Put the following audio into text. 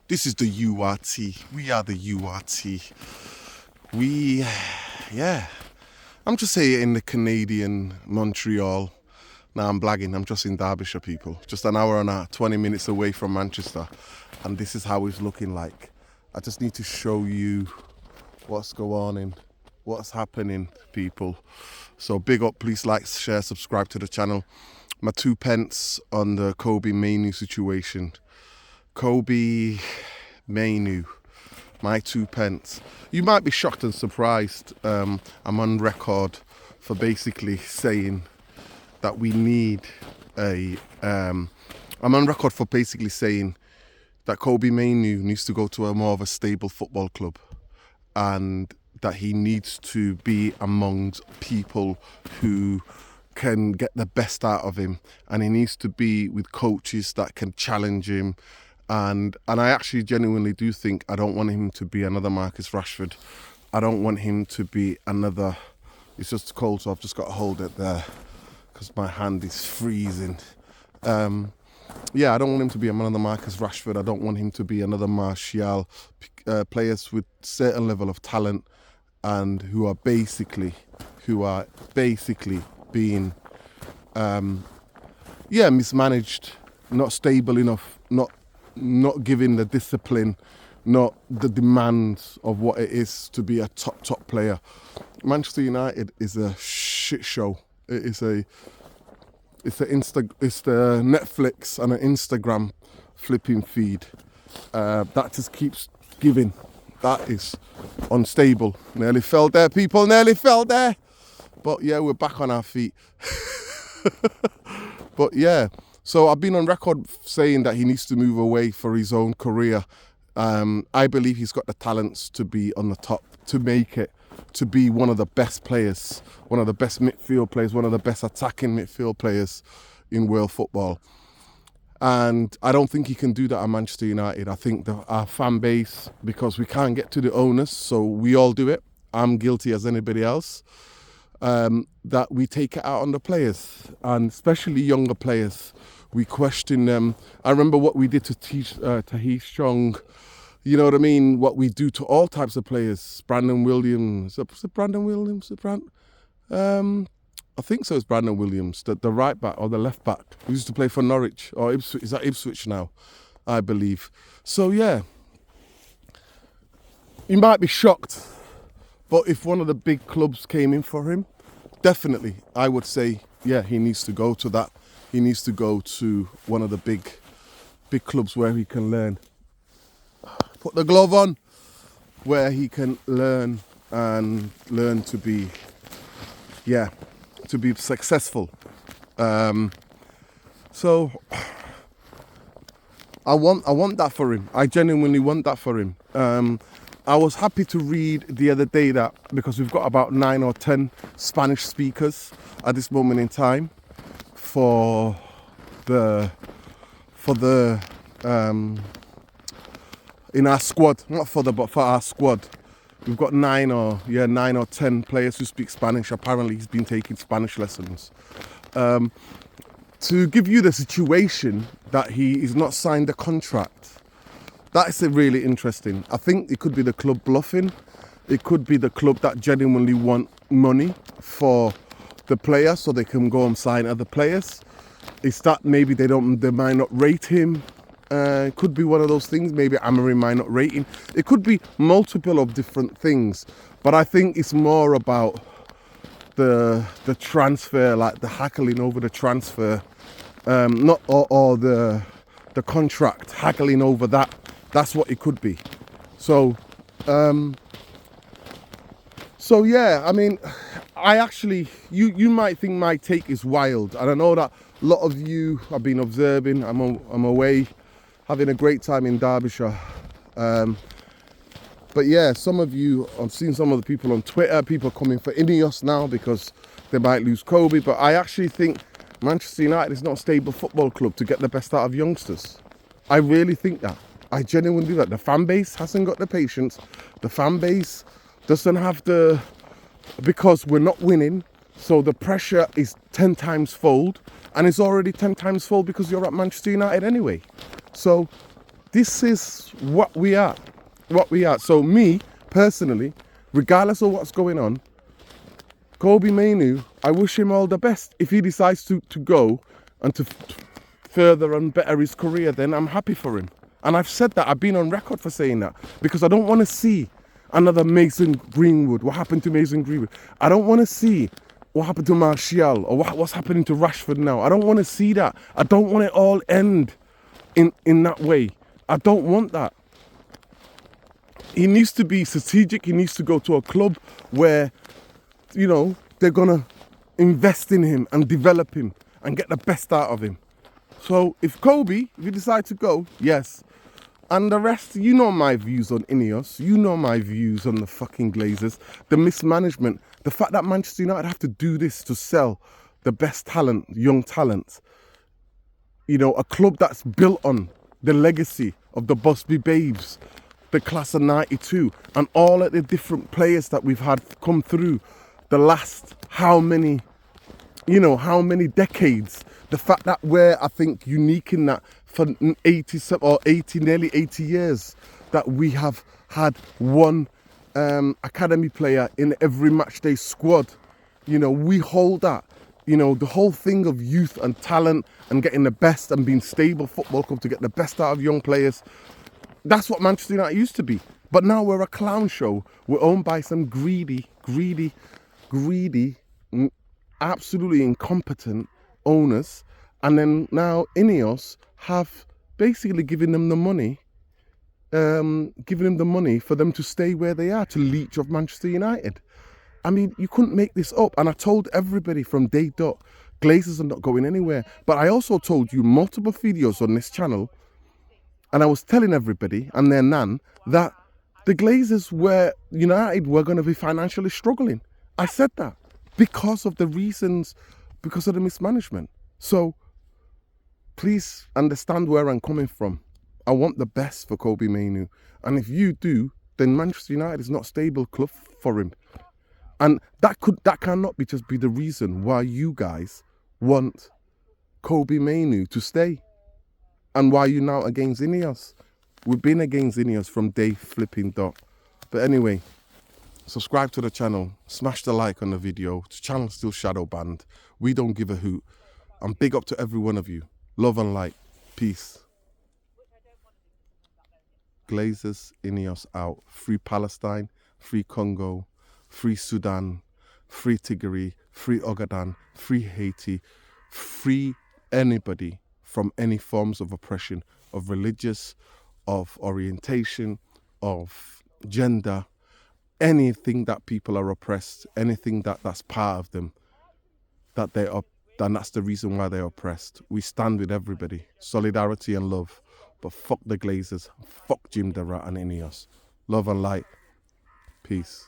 This is the URT. We are the URT. I'm just here in the Canadian Montreal. Now I'm blagging, I'm just in Derbyshire, people. Just an hour and 20 minutes away from Manchester. And this is how it's looking like. I just need to show you what's going on and what's happening, people. So big up, please like, share, subscribe to the channel. My 2 pence on the Kobe Mainu situation. Kobe Mainu, my 2 pence. You might be shocked and surprised. I'm on record for basically saying that we need I'm on record for basically saying that Kobe Mainu needs to go to a more of a stable football club, and that he needs to be amongst people who can get the best out of him, and he needs to be with coaches that can challenge him. And I actually genuinely do think I don't want him to be another Marcus Rashford. I don't want him to be another... It's just cold, so I've just got to hold it there because my hand is freezing. I don't want him to be another Marcus Rashford. I don't want him to be another Martial. Players with certain level of talent and who are basically being mismanaged, not stable enough, not giving the discipline, not the demands of what it is to be a top player. Manchester United is a shit show. It's the Netflix and an Instagram flipping feed that just keeps giving. That is unstable. Nearly fell there, people. Nearly fell there. But yeah, we're back on our feet. But yeah. So I've been on record saying that he needs to move away for his own career. I believe he's got the talents to be on the top, to make it, to be one of the best players, one of the best midfield players, one of the best attacking midfield players in world football. And I don't think he can do that at Manchester United. I think our fan base, because we can't get to the owners, so we all do it. I'm guilty as anybody else. That we take it out on the players, and especially younger players. We question them. I remember what we did to Tahith Chong. You know what I mean? What we do to all types of players. Brandon Williams. Was it Brandon Williams? I think so. It's Brandon Williams, the right back or the left back. He used to play for Norwich or Ipswich. Is that Ipswich now? I believe. So yeah, you might be shocked, but if one of the big clubs came in for him, definitely I would say, yeah, he needs to go to that. He needs to go to one of the big clubs where he can learn. Put the glove on, where he can learn to be, to be successful. So I want that for him. I genuinely want that for him. I was happy to read the other day that, because we've got about 9 or 10 Spanish speakers at this moment in time in our squad, but for our squad. We've got 9 or 10 players who speak Spanish. Apparently he's been taking Spanish lessons. To give you the situation that he is not signed a contract, that's really interesting. I think it could be the club bluffing. It could be the club that genuinely want money for the player so they can go and sign other players. It's that maybe they might not rate him. It could be one of those things. Maybe Amorim might not rate him. It could be multiple of different things. But I think it's more about the transfer, like the haggling over the transfer, or the contract, haggling over that. That's what it could be. So yeah, I mean, I actually, you might think my take is wild, and I know that a lot of you have been observing. I'm away, having a great time in Derbyshire. But yeah, some of you, I've seen some of the people on Twitter, people coming for Ineos now because they might lose Kobe. But I actually think Manchester United is not a stable football club to get the best out of youngsters. I really think that. I genuinely do that. The fan base hasn't got the patience. The fan base doesn't have because we're not winning. So the pressure is 10 times fold, and it's already 10 times fold because you're at Manchester United anyway. So this is what we are. What we are. So me, personally, regardless of what's going on, Kobbie Mainoo, I wish him all the best. If he decides to go and to further and better his career, then I'm happy for him. And I've said that. I've been on record for saying that. Because I don't want to see another Mason Greenwood. What happened to Mason Greenwood? I don't want to see what happened to Martial or what's happening to Rashford now. I don't want to see that. I don't want it all end in that way. I don't want that. He needs to be strategic. He needs to go to a club where, you know, they're going to invest in him and develop him and get the best out of him. So if Kobbie, if you decide to go, yes. And the rest, you know my views on Ineos. You know my views on the fucking Glazers. The mismanagement. The fact that Manchester United have to do this to sell the best talent, young talent. You know, a club that's built on the legacy of the Busby Babes, the class of 92, and all of the different players that we've had come through the last how many decades. The fact that we're, I think, unique in that for 80, nearly 80 years, that we have had one academy player in every matchday squad. You know, we hold that. You know, the whole thing of youth and talent and getting the best and being stable football club to get the best out of young players. That's what Manchester United used to be. But now we're a clown show. We're owned by some greedy, absolutely incompetent owners. And then now Ineos have basically given them the money, for them to stay where they are, to leech of Manchester United. I mean, you couldn't make this up. And I told everybody from day dot, Glazers are not going anywhere. But I also told you multiple videos on this channel, and I was telling everybody and their nan that the Glazers United were going to be financially struggling. I said that because of the reasons, because of the mismanagement. So please understand where I'm coming from. I want the best for Kobbie Mainoo. And if you do, then Manchester United is not a stable club for him. And that cannot just be the reason why you guys want Kobbie Mainoo to stay. And why you now against Ineos. We've been against Ineos from day flipping dot. But anyway, subscribe to the channel, smash the like on the video. The channel's still shadow banned. We don't give a hoot. And big up to every one of you. Love and light. Peace. Glazers, Ineos out. Free Palestine, free Congo, free Sudan, free Tigray, free Ogaden, free Haiti, free anybody from any forms of oppression, of religious, of orientation, of gender, anything that people are oppressed, anything that's part of them, that they are, and that's the reason why they're oppressed. We stand with everybody, solidarity and love, but fuck the Glazers, fuck Jim the Rat and Ineos. Love and light, peace.